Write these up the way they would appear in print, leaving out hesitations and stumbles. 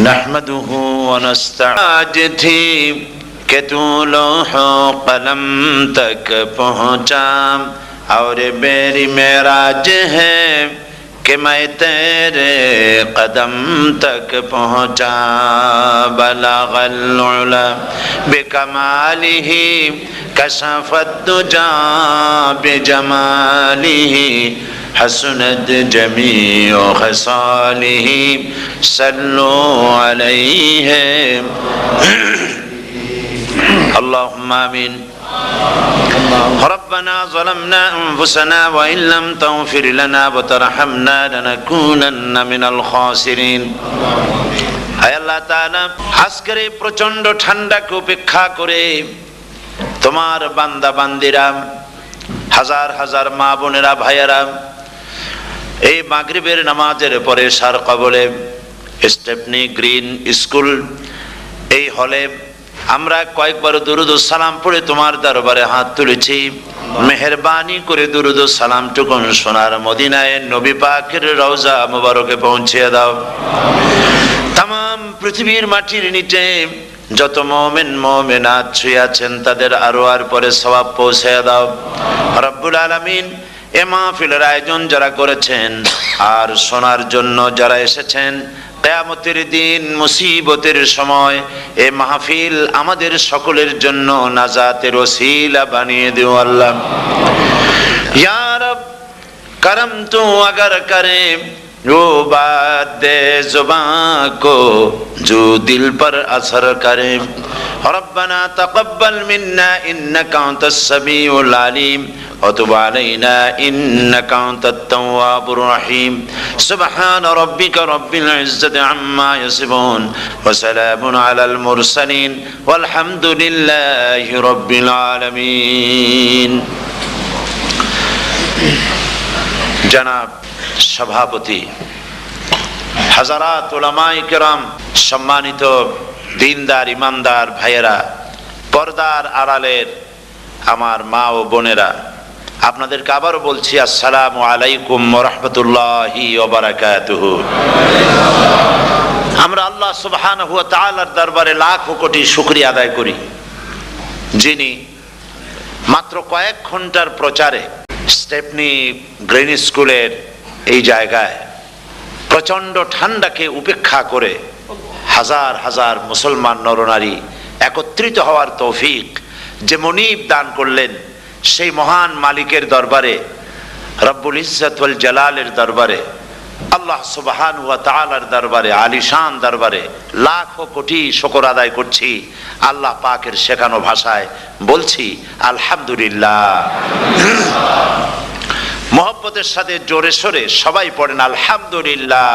नहमदुहु व नस्तईनुहु थी कि तू लौहो कलम तक पहुँचा और मेरी मेराज है कि मैं तेरे कदम तक पहुँचा। बलगल उला बिकमालिही कशफत दुजा बिजमालिही हसनत जमीउ खसालिही सल्लु अलैहि अल्लाहुम्मा आमीन। रब्बना ज़लमना अनफुसना व इन लम तगफिर लना व तरहमना लनकुनन्ना मिनल खासिरिन। हाय अल्लाह ताआला, আজকের এই প্রচন্ড ঠান্ডাকে উপেক্ষা করে তোমার বান্দা বান্দিরা, হাজার হাজার মা বোনেরা ভাইয়েরা এই মাগরিবের নামাজের পরে সার কবলে স্টেপনি গ্রিন স্কুল এই হলে আমরা কয়েকবার দুরুদ ও সালাম পড়ে তোমার দরবারে হাত তুলেছি। মেহেরবানি করে দুরুদ ও সালামটুকু সোনার মদিনায় নবী পাকের রওজা মুবারকে পৌঁছে দাও। तमाम পৃথিবীর মাটির নিচে যত মুমিন মুমিনাত শুয়ে আছেন তাদের আরওয়ার পরে সওয়াব পৌঁছে দাও রব্বুল আলামিন। এ মাহফিলের আয়োজন যারা করেছেন আর শোনার জন্য যারা এসেছেন, কিয়ামতের দিন মুসিবতের সময় এ মাহফিল আমাদের সকলের জন্য নাজাতের ওসিলা বানিয়ে দিও আল্লাহ। ইয়া রব करम तू अगर करे वो बात दे जुबान को जो दिल पर असर करे। रब्बना तक़ब्बल मिन्ना इन्नका अंतस समीउल अलीम व तुब अलैना इन्नका अंतत तव्वाबुर रहीम। सुब्हान रब्बिका रब्बिल इज्जति अम्मा यसिफून व सलामुन अलल मुरसलीन वल्हम्दुलिल्लाहि रब्बिल आलमीन। जनाब सभापति, हजारात उलामाए किराम, सम्मानित दीनदार ईमानदार भाइয়েরা, পর্দার আড়ালের আমার মা ও বোনেরা, আপনাদেরকে আবারও বলছি আসসালামু আলাইকুম ওয়া রাহমাতুল্লাহি ওয়া বারাকাতুহু। আমরা আল্লাহ সুবহানাহু ওয়া তাআলার দরবারে লাখো কোটি শুকরিয়া আদায় করি, যিনি মাত্র কয়েক ঘন্টার প্রচারে স্টেপনি গ্রিন স্কুলের এই জায়গায় প্রচন্ড ঠান্ডাকে উপেক্ষা করে হাজার হাজার মুসলমান নরনারী একত্রিত হওয়ার তৌফিক যে মনিব দান করলেন, সেই মহান মালিকের দরবারে, রব্বুল ইজ্জত ওয়াল জালালের দরবারে, আল্লাহ সুবহানাহু ওয়া তাআলার দরবারে, আলিশান দরবারে লাখো কোটি শুকর আদায় করছি। আল্লাহ পাকের শেখানো ভাষায় বলছি আলহামদুলিল্লাহ। মোহব্বতের সাথে জোরে সোরে সবাই পড়েন আলহামদুলিল্লাহ।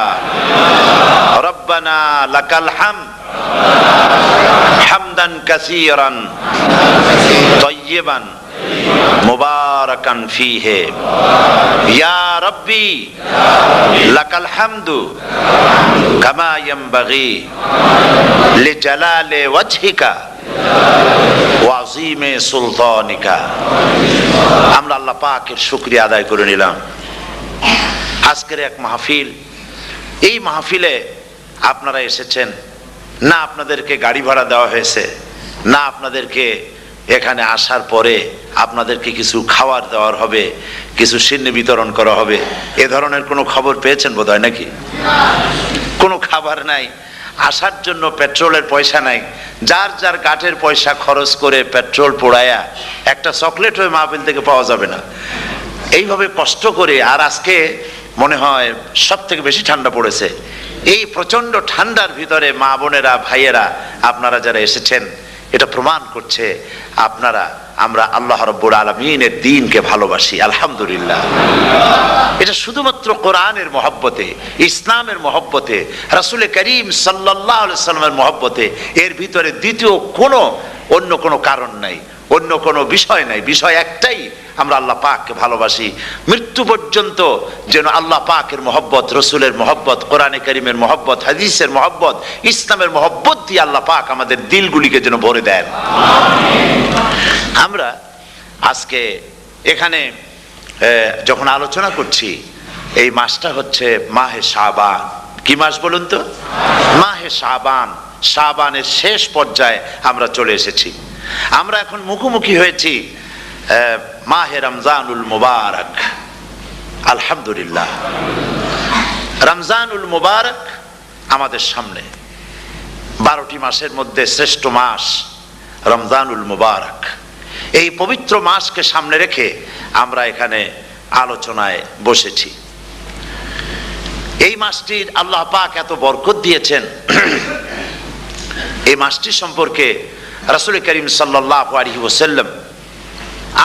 রব্বানা লাকাল হামদ হামদান কাসীরান তাইয়িবান মুবারাকান ফীহি ইয়া রব্বি লাকাল হামদু কামা ইয়ানবাগি লিজালালি ওয়াজহিকা ওয়া আযীমি সুলতানিকা। আমরা আল্লাহ পাকের শুকরিয়া আদায় করে নিলাম। আজকের এক মাহফিল, এই মাহফিলে আপনারা এসেছেন, না আপনাদেরকে গাড়ি ভাড়া দেওয়া হয়েছে, না আপনাদেরকে এখানে আসার পরে আপনাদেরকে কিছু খাবার দেওয়ার হবে, কিছু সিন্নি বিতরণ করা হবে, এ ধরনের কোনো খবর পেয়েছেন বোধহয় নাকি? কোনো খাবার নাই, আসার জন্য পেট্রোলের পয়সা নাই, যার যার কাঠের পয়সা খরচ করে পেট্রোল পোড়ায়া একটা চকলেট হয়ে মাহফিল থেকে পাওয়া যাবে না, এইভাবে কষ্ট করে। আর আজকে মনে হয় সব থেকে বেশি ঠান্ডা পড়েছে। এই প্রচন্ড ঠান্ডার ভিতরে মা বোনেরা ভাইয়েরা আপনারা যারা এসেছেন, এটা প্রমাণ করছে আমরা আল্লাহ রাব্বুল আলামিনের দ্বীনকে ভালোবাসি। আলহামদুলিল্লাহ। এটা শুধুমাত্র কোরআনের মহব্বতে, ইসলামের মহব্বতে, রাসূল করিম সাল্লাল্লাহু আলাইহি ওয়াসাল্লামের মহব্বতে, এর ভিতরে দ্বিতীয় অন্য কোনো কারণ নাই, অন্য কোনো বিষয় নাই। বিষয় একটাই, আমরা আল্লাহ পাককে ভালোবাসি। মৃত্যু পর্যন্ত যেন আল্লাহ পাকের মহব্বত, রসুলের মহব্বত, কোরআনে কারীমের মহব্বত, হাদিসের মহব্বত, ইসলামের মহব্বত দিয়ে আল্লাহ পাক আমাদের দিলগুলিকে যেন ভরে দেন। আমরা আজকে এখানে যখন আলোচনা করছি, এই মাসটা হচ্ছে মাহে শাবান, কি মাস বলুন তো? মাহে শাবান। শাবানের শেষ পর্যায়ে আমরা চলে এসেছি। আমরা এখন মুখোমুখি হয়েছি মাহে রমজানুল মুবারক। আলহামদুলিল্লাহ, রমজানুল মুবারক আমাদের সামনে। 12টি মাসের মধ্যে শ্রেষ্ঠ মাস রমজানুল মুবারক। এই পবিত্র মাসকে সামনে রেখে আমরা এখানে আলোচনায় বসেছি। এই মাসটির আল্লাহ পাক এত বরকত দিয়েছেন। এই মাসটি সম্পর্কে রাসূল করিম সাল্লাল্লাহু আলাইহি ওয়াসাল্লাম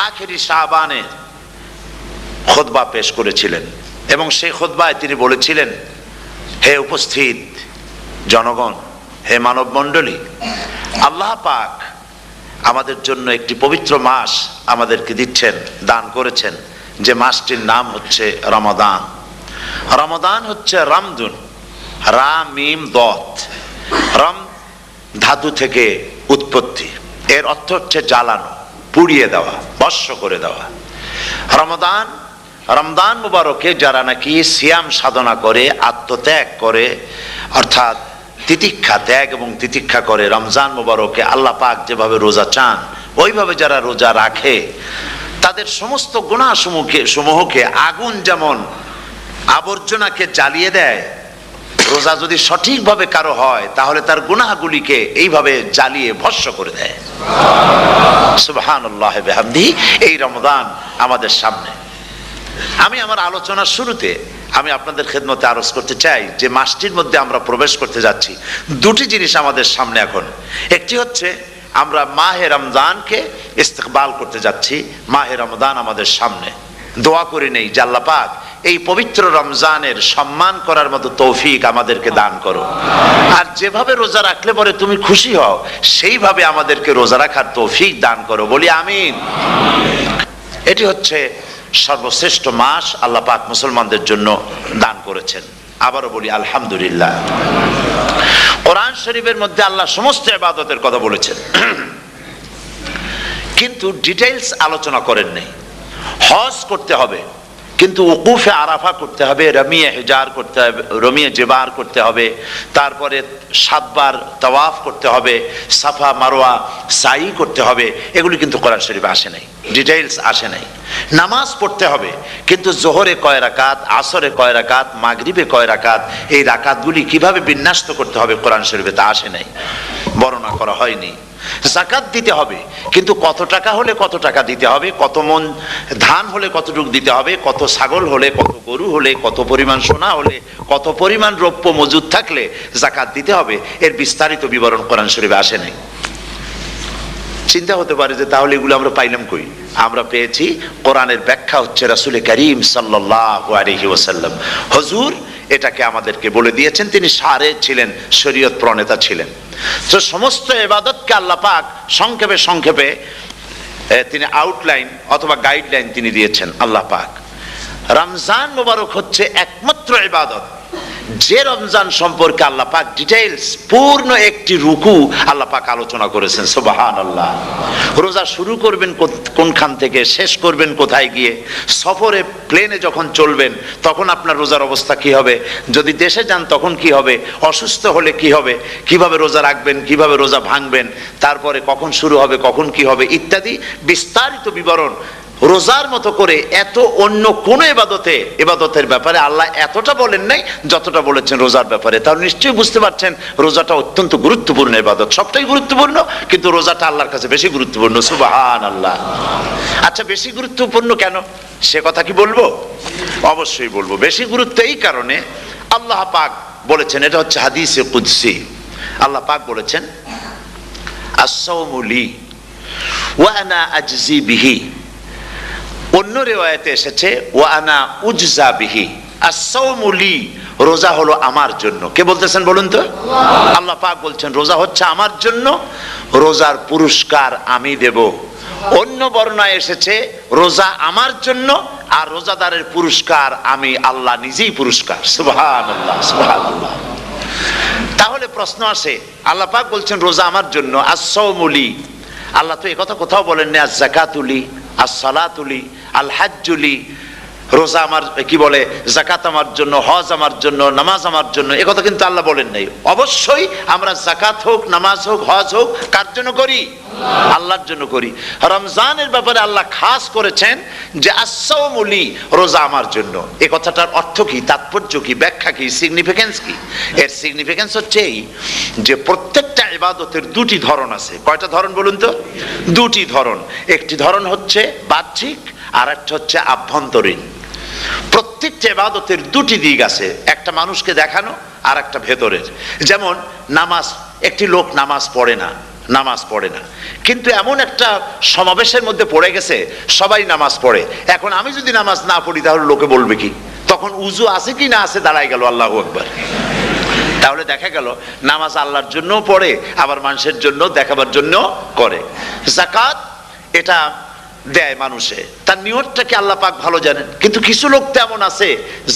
আখেরি শাবানে খুতবা পেশ করেছিলেন এবং সেই খুতবায় তিনি বলেছিলেন, হে উপস্থিত জনগণ, হে মানব মণ্ডলী, আল্লাহ পাক আমাদের জন্য একটি পবিত্র মাস আমাদেরকে দিচ্ছেন, দান করেছেন, যে মাসটির নাম হচ্ছে রমাদান। রমাদান হচ্ছে রামদুন, রা মিম দত। রাম ধাতু থেকে উৎপত্তি, এর অর্থ হচ্ছে জ্বালানো, পুড়িয়ে দেওয়া, ভস্ম করে দেওয়া। রমাদান, রমজান মুবারকে যারা নাকি সিয়াম সাধনা করে, আত্মত্যাগ করে, অর্থাৎ তিতিক্ষা, ত্যাগ এবং তিতিক্ষা করে, রমজান মুবারকে আল্লাহ পাক যেভাবে রোজা চান ওইভাবে যারা রোজা রাখে, তাদের সমস্ত গুনাহ সমূহকে আগুন যেমন আবর্জনাকে জ্বালিয়ে দেয়, রোজা যদি সঠিকভাবে কারো হয় তাহলে তার গুনাহগুলিকে এইভাবে জ্বালিয়ে ভস্ম করে দেয়। সুবহানাল্লাহ বিহামদিহি। এই রমজান আমাদের সামনে। আমি আমার আলোচনার শুরুতে আমি আপনাদের খেদমতে আরজ করতে চাই যে মাসটির মধ্যে আমরা প্রবেশ করতে যাচ্ছি, দুটি জিনিস আমাদের সামনে এখন। একটি হচ্ছে আমরা মাহে রমজানকে ইস্তেকবাল করতে যাচ্ছি। মাহে রমজান আমাদের সামনে। দোয়া করে নেই যে আল্লাহ পাক এই পবিত্র রমজানের সম্মান করার মতো তৌফিক আমাদেরকে দান করো, আর যেভাবে রোজা রাখলে পরে তুমি খুশি হও সেইভাবে আমাদেরকে রোজা রাখার তৌফিক দান করো, বলি আমিন। এটি হচ্ছে সর্বশ্রেষ্ঠ মাস আল্লাহ পাক মুসলমানদের জন্য দান করেছেন। আবারও বলি আলহামদুলিল্লাহ। কোরআন শরীফের মধ্যে আল্লাহ সমস্ত ইবাদতের কথা বলেছেন, কিন্তু ডিটেইলস আলোচনা করেন নাই। হজ করতে হবে, কিন্তু উকুফে আরাফা করতে হবে, রমিয়ে হেজার করতে হবে, রমিয়ে জেবার করতে হবে, তারপরে 7 বার তাওয়াফ করতে হবে, সাফা মারওয়া সাই করতে হবে। এগুলি কিন্তু কোরআন শরীফে আসে নাই, ডিটেইলস আসে নাই। নামাজ পড়তে হবে, কিন্তু জোহরে কয় রাকাত, আসরে কয় রাকাত, মাগরিবে কয় রাকাত, এই রাকাতগুলি কিভাবে বিন্যস্ত করতে হবে কোরআন শরীফে তা আসে নাই, বর্ণনা করা হয়নি। যাকাত দিতে হবে, কিন্তু কত টাকা হলে কত টাকা দিতে হবে, কত মন ধান হলে কতটুকু দিতে হবে, কত ছাগল হলে, কত গরু হলে, কত পরিমাণ সোনা হলে, কত পরিমাণ রৌপ্য মজুদ থাকলে যাকাত দিতে হবে, এর বিস্তারিত বিবরণ কোরআন শরীফে আসে নাই। চিন্তা হতে পারে যে তাহলে এগুলো আমরা পাইলাম কই? আমরা পেয়েছি কোরআনের ব্যাখ্যা হচ্ছে রাসূল করিম সাল্লাল্লাহু আলাইহি ওয়াসাল্লাম। হুজুর এটাকে আমাদেরকে বলে দিয়েছেন, তিনি শারে ছিলেন, শরীয়ত প্রণেতা ছিলেন। তো সমস্ত ইবাদতকে আল্লাহ পাক সংক্ষেপে সংক্ষেপে তিনি আউটলাইন অথবা গাইডলাইন তিনি দিয়েছেন আল্লাহ পাক। রমজান মুবারক হচ্ছে একমাত্র ইবাদত যে রমজান সম্পর্কে আল্লাহ পাক ডিটেইলস পূর্ণ একটি রুকু আল্লাহ পাক আলোচনা করেছেন। সুবহানাল্লাহ। রোজা শুরু করবেন কোনখান থেকে, শেষ করবেন কোথায় গিয়ে, সফরে প্লেনে যখন চলবেন তখন আপনার রোজার অবস্থা কি হবে, যদি দেশে যান তখন কি হবে, অসুস্থ হলে কি হবে, কিভাবে রোজা রাখবেন, কিভাবে রোজা ভাঙবেন, তারপরে কখন শুরু হবে, কখন কি হবে ইত্যাদি বিস্তারিত বিবরণ। রোজার মতো করে এত অন্য কোন ইবাদতের ব্যাপারে আল্লাহ এতটা বলেন নাই যতটা বলেছেন রোজার ব্যাপারে। তাহলে নিশ্চয়ই বুঝতে পারছেন রোজাটা অত্যন্ত গুরুত্বপূর্ণ ইবাদত। সবটাই গুরুত্বপূর্ণ, কিন্তু রোজাটা আল্লাহর কাছে বেশি গুরুত্বপূর্ণ। সুবহানাল্লাহ। আচ্ছা, বেশি গুরুত্বপূর্ণ কেন সে কথা কি বলবো? অবশ্যই বলবো। বেশি গুরুত্ব এই কারণে, আল্লাহ পাক বলেছেন, এটা হচ্ছে হাদিসে কুদসি। আল্লাহ পাক বলেছেন, আস-সাওমু লি ওয়া আনা আজজি বিহি। অন্য রিওয়ায়াতে এসেছে ওয়া আনা উজজা বিহি। আস-সাওমু লি, রোজা হলো আমার জন্য। কে বলতেছেন বলুন তো? আল্লাহ পাক বলছেন রোজা হচ্ছে আমার জন্য, রোজার পুরস্কার আমি দেব। অন্য বর্ণনায় এসেছে রোজা আমার জন্য আর রোজাদারের পুরস্কার আমি আল্লাহ নিজেই পুরস্কার। সুবহানাল্লাহ, সুবহানাল্লাহ। তাহলে প্রশ্ন আসে, আল্লাহ পাক বলছেন রোজা আমার জন্য, আস-সাওমু লি। আল্লাহ তো এই কথা কোথাও বলেন না আজ-যাকাতু লি, আস-সালাতু লি, আল-হাজ্জু লি, রোজা আমার কি বলে, যাকাত আমার জন্য, হজ আমার জন্য, নামাজ আমার জন্য, এ কথা কিন্তু আল্লাহ বলেন নাই। অবশ্যই আমরা যাকাত হোক, নামাজ হোক, হজ হোক, কার জন্য করি? আল্লাহর জন্য করি। রমজানের ব্যাপারে আল্লাহ খাস করেছেন যে আস-সাওমু লি, রোজা আমার জন্য। এই কথাটার অর্থ কি, তাৎপর্য কি, ব্যাখ্যা কি, সিগনিফিকেন্স কি? এর সিগনিফিকেন্স হচ্ছে এই যে প্রত্যেকটা ইবাদতের দুটি ধরন আছে। কয়টা ধরন বলুন তো? দুটি ধরন। একটি ধরন হচ্ছে বাহ্যিক, আর একটা হচ্ছে আভ্যন্তরীণ। প্রত্যেকটা ইবাদতের দুটি দিক আছে, একটা মানুষকে দেখানো আর একটা ভেতরের। যেমন নামাজ, একটি লোক নামাজ পড়ে না, কিন্তু এমন একটা সমাবেশের মধ্যে পড়ে গেছে, সবাই নামাজ পড়ে। এখন আমি যদি নামাজ না পড়ি তাহলে লোকে বলবে কি? তখন উজু আছে কি না আছে দাঁড়ায় গেল, আল্লাহু আকবার। তাহলে দেখা গেল নামাজ আল্লাহর জন্য পড়ে, আবার মানুষের জন্য দেখাবার জন্য করে। যাকাত এটা দেয় মানুষে, তার নিয়তটাকে আল্লাহ পাক ভালো জানেন। কিন্তু কিছু লোক তেমন আছে,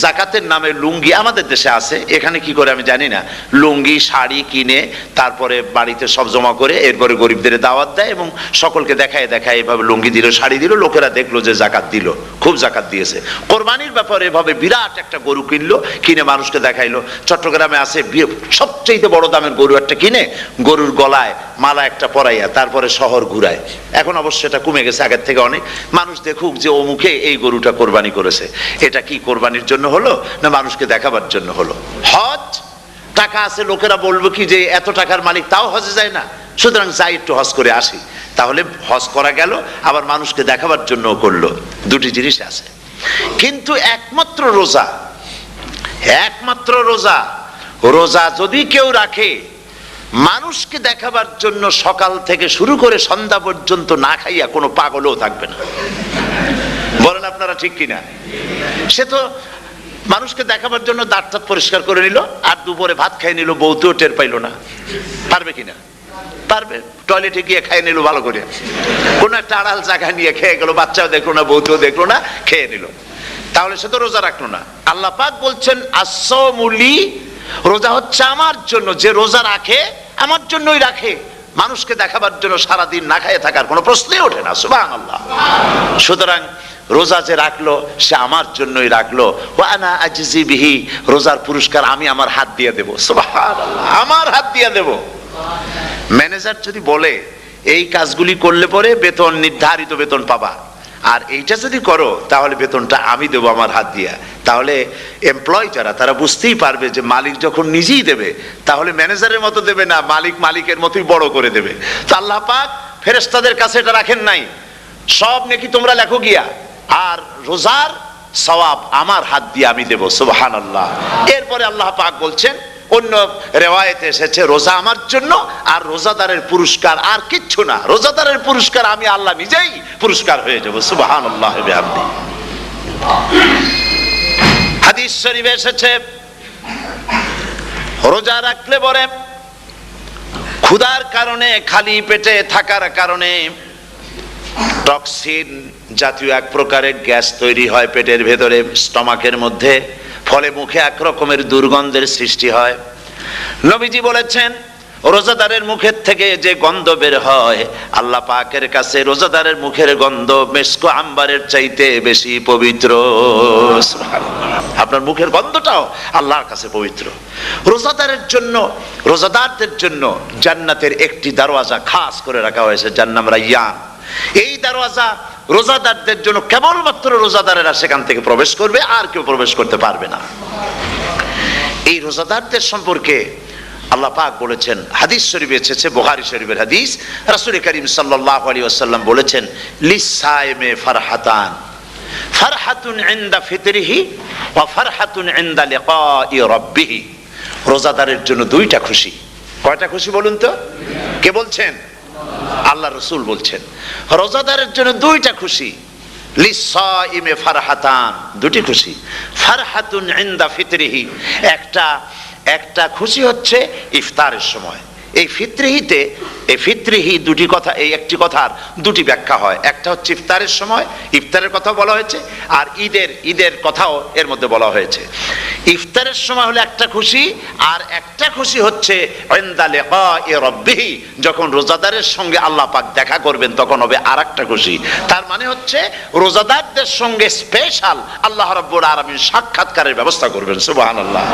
যাকাতের নামে লুঙ্গি, আমাদের দেশে আছে, এখানে কি করে আমি জানি না, লুঙ্গি শাড়ি কিনে তারপরে বাড়িতে সব জমা করে এরপরে গরিবদের দাওয়াত দেয় এবং সকলকে দেখায় এভাবে লুঙ্গি দিল, শাড়ি দিল, লোকেরা দেখলো যে যাকাত দিল, খুব যাকাত দিয়েছে। কোরবানির ব্যাপারে এভাবে বিরাট একটা গরু কিনলো, কিনে মানুষকে দেখাইলো। চট্টগ্রামে আছে সবচেয়ে বড় দামের গরু একটা কিনে গরুর গলায় মালা একটা পরাইয়া তারপরে শহর ঘুরায়। এখন অবশ্য এটা কমে গেছে আগের থেকে অনেক। মানুষ দেখুক যে অমুকে এই গরুটা কোরবানি করেছে। এটা কি কোরবানির জন্য হলো না মানুষকে দেখাবার জন্য হলো? হজ, টাকা আছে, লোকেরা বলবে কি যে এত টাকার মালিক তাও হজে যায় না, সুতরাং যাই একটু হজ করে আসি। তাহলে হজ করা গেল, আবার মানুষকে দেখাবার জন্য করলো। দুটি জিনিস আছে। কিন্তু একমাত্র রোজা যদি কেউ রাখে মানুষকে দেখাবার জন্য, সকাল থেকে শুরু করে সন্ধ্যা পর্যন্ত না খাইয়া কোনো পাগলও থাকবে না। বলেন আপনারা ঠিক কিনা? সে তো মানুষকে দেখাবার জন্য দাঁত পরিষ্কার করে নিল, আর দুপুরে ভাত খাই নিল, বউতেও টের পাইল না। পারবে কিনা? পারবে। টয়লেটে গিয়ে খাইয়ে নিল ভালো করে, কোনো একটা আড়াল জায়গা নিয়ে খেয়ে গেল, বাচ্চাও দেখলো না, বউতেও দেখলো না, খেয়ে নিল। তাহলে সে তো রোজা রাখলো না। আল্লাহ পাক বলছেন আস-সাওমু লি, রোজা হচ্ছে আমার জন্য। যে রোজা রাখে আমার জন্যই রাখে, মানুষকে দেখাবার জন্য সারাদিন না খাইয়ে থাকার কোনো প্রশ্নই ওঠে না। সুবহানাল্লাহ। সুতরাং রোজা যে রাখলো সে আমার জন্যই রাখলো। ওয়া আনা আজজি বিহি, রোজার পুরস্কার আমি আমার হাত দিয়ে দেব। সুবহানাল্লাহ, আমার হাত দিয়ে দেব। ম্যানেজার যদি বলে এই কাজগুলি করলে পরে বেতন, নির্ধারিত বেতন পাবা, আর এইটা যদি করো তাহলে বেতনটা আমি দেবো আমার হাত দিয়া, তাহলে এমপ্লয় যারা তারা বুঝতেই পারবে যে মালিক যখন নিজেই দেবে তাহলে ম্যানেজারের মতো দেবে না, মালিক মালিকের মতোই বড় করে দেবে। তো আল্লাহ পাক ফেরেশতাদের কাছে এটা রাখেন নাই, সব নাকি তোমরা লেখো গিয়া, আর রোজার সওয়াব আমার হাত দিয়ে আমি দেব। সুবহানাল্লাহ। এরপরে আল্লাহ পাক বলছেন, অন্য রিওয়ায়েতে এসেছে রোজা আমার জন্য, আর রোজাদারের পুরস্কার আর কিচ্ছু না, রোজাদারের পুরস্কার আমি আল্লাহ নিজেই পুরস্কার হয়ে যাব। সুবহানাল্লাহ বিহামদি। হাদিস শরীফে এসেছে রোজা রাখলে পরে ক্ষুধার কারণে, খালি পেটে থাকার কারণে টক্সিন জাতীয় এক প্রকারের গ্যাস তৈরি হয় পেটের ভেতরে, স্টমাকের মধ্যে, ফলে মুখে এক রকমের দুর্গন্ধের সৃষ্টি হয়। নবীজি বলেছেন রোজাদারের মুখের থেকে যে গন্ধ বের হয় আল্লাহ পাকের কাছে রোজাদারের মুখের গন্ধ মেসকো আম্বারের চাইতে বেশি পবিত্র। আপনার মুখের গন্ধটাও আল্লাহর কাছে পবিত্র। রোজাদারদের জন্য জান্নাতের একটি দরওয়াজা খাস করে রাখা হয়েছে, যার নাম রায়্যান। এই দরওয়াজা রোজাদারদের জন্য, কেবলমাত্র রোজাদারেরা সেখান থেকে প্রবেশ করবে, আর কেউ প্রবেশ করতে পারবে না। এই রোজাদারদের সম্পর্কে আল্লাহ পাক বলেছেন, হাদিস শরীফে এসেছে, বুখারী শরীফের হাদিস, রাসূল করিম সাল্লাল্লাহু আলাইহি ওয়াসাল্লাম বলেছেন লিসাইমে ফারহাতান, ফারহাতুন ইনদা ফিতরিহি ওয়া ফারহাতুন ইনদা লিকাই রাব্বিহি। রোজাদারের জন্য দুইটা খুশি। কয়টা খুশি বলুন তো? কে বলছেন? আল্লাহ রাসূল বলছেন রোজাদারের জন্য দুইটা খুশি। লিসাইমে ফারহাতান, দুটি খুশি। ফারহাতুন ইনদা ফিতরিহি, একটা খুশি হচ্ছে ইফতারের সময়। এই ফিতরিহি দুটি কথা, এই একটি কথার দুটি ব্যাখ্যা হয়। একটা হচ্ছে ইফতারের সময়, ইফতারের কথা বলা হয়েছে, আর ঈদের কথাও এর মধ্যে বলা হয়েছে। ইফতারের সময় হলে একটা খুশি, আর একটা খুশি হচ্ছে ইনদা লিকাই রাব্বিহি, যখন রোজাদারের সঙ্গে আল্লাহ পাক দেখা করবেন তখন হবে আরেকটা খুশি। তার মানে হচ্ছে রোজাদারদের সঙ্গে স্পেশাল আল্লাহ রাব্বুল আলামিন সাক্ষাৎকারের ব্যবস্থা করবেন। সুবহানাল্লাহ।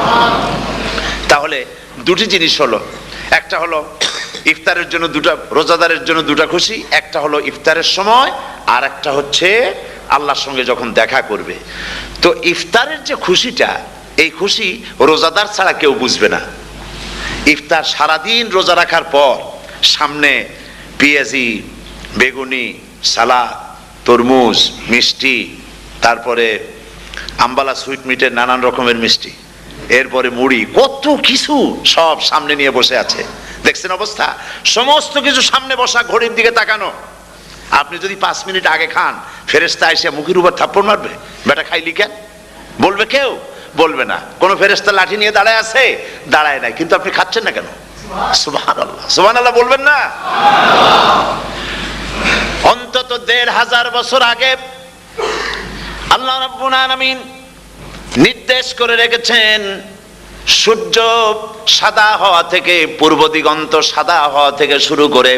তাহলে দুটি জিনিস হলো, একটা হলো ইফতারের জন্য দুটা, রোজাদারের জন্য দুটা খুশি, একটা হলো ইফতারের সময়, আর একটা হচ্ছে আল্লাহর সঙ্গে যখন দেখা করবে। তো ইফতারের যে খুশিটা, এই খুশি রোজাদার ছাড়া কেউ বুঝবে না। ইফতার সারাদিন রোজা রাখার পর সামনে পেঁয়াজি, বেগুনি, সালাদ, তরমুজ, মিষ্টি, তারপরে আম্বালা সুইট মিটের নানান রকমের মিষ্টি, এরপরে মুড়ি, কত কিছু সব সামনে নিয়ে বসে আছে। দেখছেন অবস্থা? সমস্ত কিছু সামনে বসা, ঘড়ির দিকে তাকানো। আপনি যদি 5 মিনিট আগে খান, ফেরেশতা এসে মুখের উপর থাপ্পড় মারবে, বেটা খাইলি কেন? বলবে কেউ? বলবে না। কোন ফেরেশতা লাঠি নিয়ে দাঁড়ায় আছে? দাঁড়ায় নাই, কিন্তু আপনি খাচ্ছেন না কেন? সুবহানাল্লাহ, সুবহানাল্লাহ বলবেন না? অন্তত 1500 বছর আগে আল্লাহ রাব্বুল আলামিন নির্দেশ করে রেখেছেন, সূর্য সাদা হওয়া থেকে, পূর্ব দিগন্ত সাদা হওয়া থেকে শুরু করে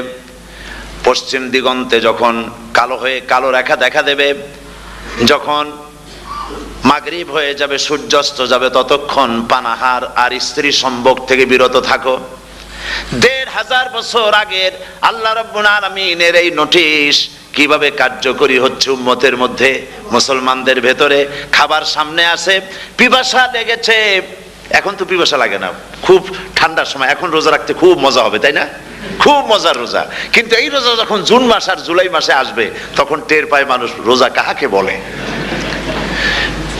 পশ্চিম দিগন্তে যখন কালো হয়ে কালো রেখা দেখা দেবে, যখন মাগরিব হয়ে যাবে, সূর্যাস্ত যাবে, ততক্ষণ পানাহার আর স্ত্রী সম্ভোগ থেকে বিরত থাকো। 1500 বছর আগের আল্লাহ রাব্বুল আলামিনের এই নোটিশ কিভাবে কার্যকরী হচ্ছে উম্মতের মধ্যে, মুসলমানদের ভেতরে। খাবার সামনে আসে, পিপাসা লেগেছে, এখন তো পিপাসা লাগে না, খুব ঠান্ডার সময়, এখন রোজা রাখতে খুব মজা হবে, তাই না? খুব মজার রোজা। কিন্তু এই রোজা যখন জুন মাস আর জুলাই মাসে আসবে, তখন টের পায় মানুষ রোজা কাহাকে বলে।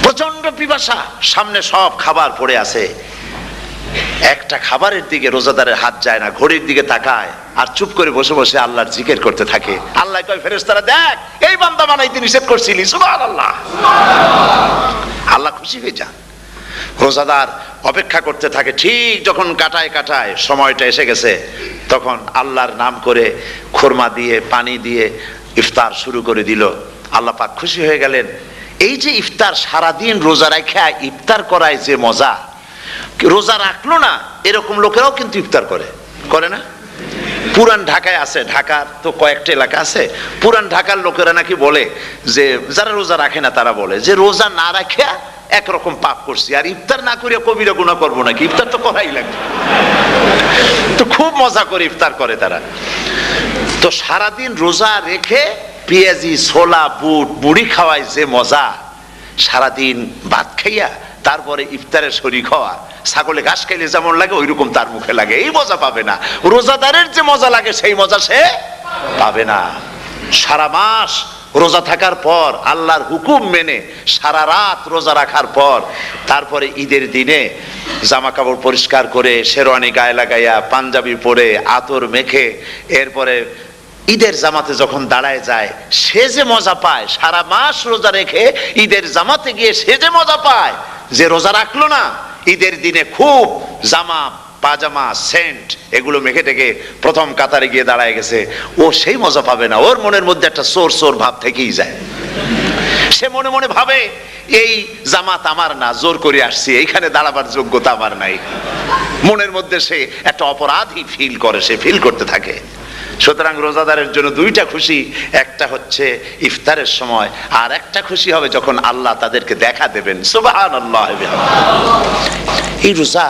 প্রচন্ড পিপাসা, সামনে সব খাবার পড়ে আছে, একটা খাবারের দিকে রোজাদারের হাত যায় না, ঘড়ির দিকে তাকায় আর চুপ করে বসে বসে আল্লাহর জিকির করতে থাকে। আল্লাহ কয়, ফেরেশতারা দেখ, এই বান্দা বানাইতে নিষেধ করছিলি। সুবহানাল্লাহ। আল্লাহ খুশি হয়ে যান। রোজাদার অপেক্ষা করতে থাকে, ঠিক যখন কাটায় কাটায় সময়টা এসে গেছে, তখন আল্লাহর নাম করে খুরমা দিয়ে, পানি দিয়ে ইফতার শুরু করে দিল। আল্লাহ পাক খুশি হয়ে গেলেন। এই যে ইফতার, সারাদিন রোজা রাখা ইফতার করায় যে মজা, রোজা রাখলো না এরকম লোকেরাও কিন্তু ইফতার করে না? পুরান ঢাকায় আছে, ঢাকার তো কয়েকটা এলাকা আছে, পুরান ঢাকার লোকেরা নাকি বলে যে, যারা রোজা রাখে না তারা বলে যে, রোজা না রাখে একরকম পাপ করছি, আর ইফতার না করিয়া কবিরা গুনাহ করবো নাকি, ইফতার তো করাই লাগবে। তো খুব মজা করে ইফতার করে তারা। তো সারাদিন রোজা রেখে পেঁয়াজি, ছোলা, বুট, মুড়ি খাওয়ায় যে মজা, সারাদিন ভাত খাইয়া তারপরে ইফতারের শরীক হওয়া, ছাগলে ঘাস খাইলে যেমন লাগে ওইরকম তার মুখে লাগে, এই মজা পাবে না। রোজাদারের যে মজা লাগে সেই মজা সে পাবে না। সারা মাস রোজা থাকার পর, আল্লাহর হুকুম মেনে সারা রাত রোজা রাখার পর, তারপরে ঈদের দিনে জামা কাপড় পরিষ্কার করে, শেরওয়ানি গায়ে লাগাইয়া, পাঞ্জাবি পরে, আতর মেখে, এরপরে ঈদের জামাতে যখন দাঁড়ায় যায়, সে যে মজা পায়, সারা মাস রোজা রেখে ঈদের জামাতে গিয়ে সে যে মজা পায়, যে রোজা রাখলো না, ঈদের দিনে খুব জামা, পাজামা, সেন্ট এগুলো মেখে টেকে প্রথম কাতারে গিয়ে দাঁড়ায় গেছে, ও সেই মজা পাবে না। ওর মনের মধ্যে একটা চোর চোর ভাব থেকেই যায়। সে মনে মনে ভাবে, এই জামাত আমার না, জোর করে আসছি, এইখানে দাঁড়াবার যোগ্যতা আমার নাই। মনের মধ্যে সে একটা অপরাধী ফিল করে, সে ফিল করতে থাকে। সুতরাং রোজাদারের জন্য দুইটা খুশি, একটা হচ্ছে ইফতারের সময়, আর একটা খুশি হবে যখন আল্লাহ তাদেরকে দেখা দেবেন। সুবহানাল্লাহ। এই রোজা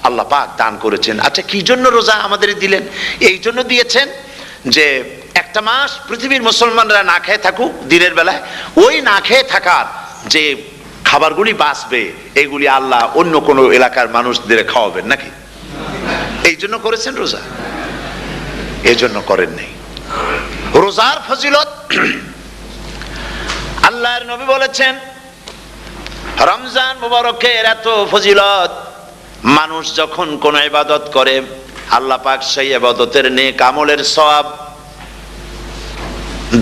আল্লাহ পাক দান করেছেন। আচ্ছা, কি জন্য রোজা আমাদের দিলেন? এই জন্য দিয়েছেন যে একটা মাস পৃথিবীর মুসলমানরা না খেয়ে থাকুক দিনের বেলায়, ওই না খেয়ে থাকার যে খাবারগুলি বাঁচবে, এগুলি আল্লাহ অন্য কোনো এলাকার মানুষদের খাওয়াবেন নাকি? এই জন্য করেছেন রোজা, এজন্য করেন নাই। রোজার ফজিলত আল্লাহর নবী বলেছেন, রমজান মুবারকের এত ফজিলত, মানুষ যখন কোন ইবাদত করে, আল্লাহ পাক সেই ইবাদতের নেক আমলের সওয়াব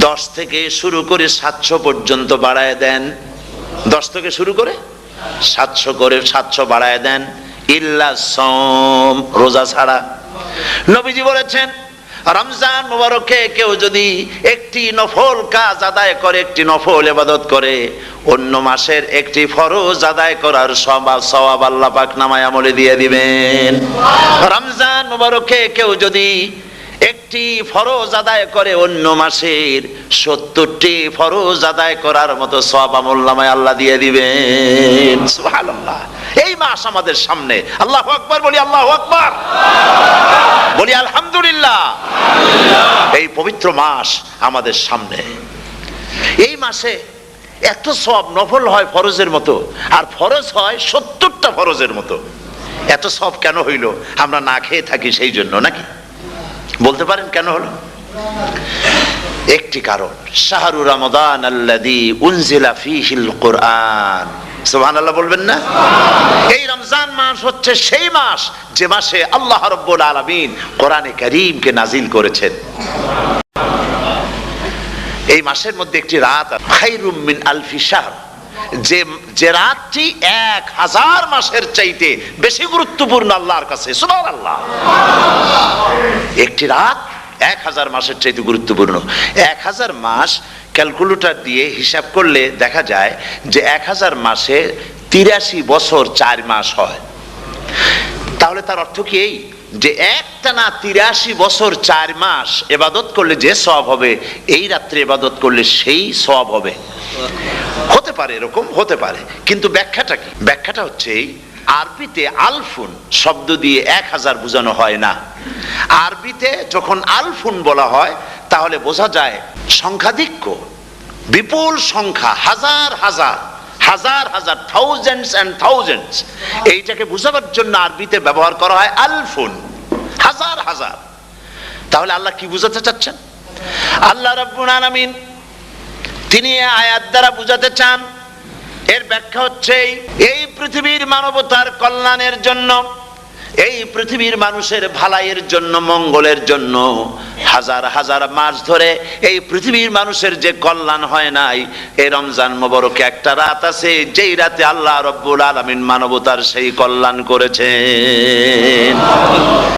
10 থেকে শুরু করে 700 পর্যন্ত বাড়ায় দেন। 10 থেকে শুরু করে 700 বাড়ায় দেন, ইল্লা সওম, রোজা ছাড়া। নবীজি বলেছেন, রমজান মুবারকে কেউ যদি একটি নফল কাজ আদায় করে, একটি নফল ইবাদত করে, অন্য মাসের একটি ফরজ আদায় করার সওয়াব আল্লাহ পাক নামায়ে আমলে দিয়ে দিবেন। রমজান মুবারকে কেউ যদি একটি ফরজ আদায় করে, অন্য মাসের 70টি ফরজ আদায় করার মতো সওয়াব আমলনামায় আল্লাহ দিয়ে দিবেন। সুবহানাল্লাহ। এই মাস আমাদের সামনে। আল্লাহু আকবার বলি, আল্লাহু আকবার বলি, আলহামদুলিল্লাহ। এই পবিত্র মাস আমাদের সামনে। এই মাসে এত সওয়াব, নফল হয় ফরজের মতো, আর ফরজ হয় 70টা ফরজের মতো। এত সওয়াব কেন হইল? আমরা না খেয়ে থাকি সেই জন্য নাকি? বলতে পারেন কেন হলো? একটি কারণ, শাহরু রমাদান আল্লাযী উনজিলা ফীহিল কুরআন। সুবহানাল্লাহ বলবেন না? এই রমজান মাস হচ্ছে সেই মাস যে মাসে আল্লাহ রাব্বুল আলামিন কোরআনে কারীমকে নাজিল করেছেন। এই মাসের মধ্যে একটি রাত খায়রুম মিন আলফি শাহর, যে রাতটি 1000 মাসের চাইতে বেশি গুরুত্বপূর্ণ আল্লাহর কাছে। সুবহানাল্লাহ। একটি রাত 1000 মাসের চাইতে গুরুত্বপূর্ণ। 1000 মাস ক্যালকুলেটর দিয়ে হিসাব করলে দেখা যায় যে 1000 মাসে 83 বছর 4 মাস হয়। তাহলে তার অর্থ কি এই যে একটানা 83 বছর 4 মাস ইবাদত করলে যে সওয়াব হবে, এই রাত্রে ইবাদত করলে সেই সওয়াব হবে? হতে পারে, এরকম হতে পারে, কিন্তু ব্যাখ্যাটা কি? ব্যাখ্যাটা হচ্ছে আরবিতে আলফুন শব্দ দিয়ে 1000 বোঝানো হয় না। আরবিতে যখন আলফুন বলা হয় তাহলে বোঝা যায় সংখ্যাধিক্য, বিপুল সংখ্যা, হাজার হাজার, হাজার হাজার, থাউজেন্ডস এন্ড থাউজেন্ডস। এইটাকে বোঝাবার জন্য আরবিতে ব্যবহার করা হয় আলফুন, হাজার হাজার। তাহলে আল্লাহ কি বোঝাতে চাচ্ছেন? আল্লাহ রাব্বুল আলামিন তিনি আয়াত দ্বারা বুঝাতে চান, এর ব্যাখ্যা হচ্ছে এই পৃথিবীর মানবতার কল্যাণের জন্য, এই পৃথিবীর মানুষের ভালাইয়ের জন্য, মঙ্গলের জন্য হাজার হাজার মাস ধরে এই পৃথিবীর মানুষের যে কল্যাণ হয় নাই, এই রমজান মুবারকে একটা রাত আছে যেই রাতে আল্লাহ রাব্বুল আলামিন মানবতার সেই কল্যাণ করেছেন।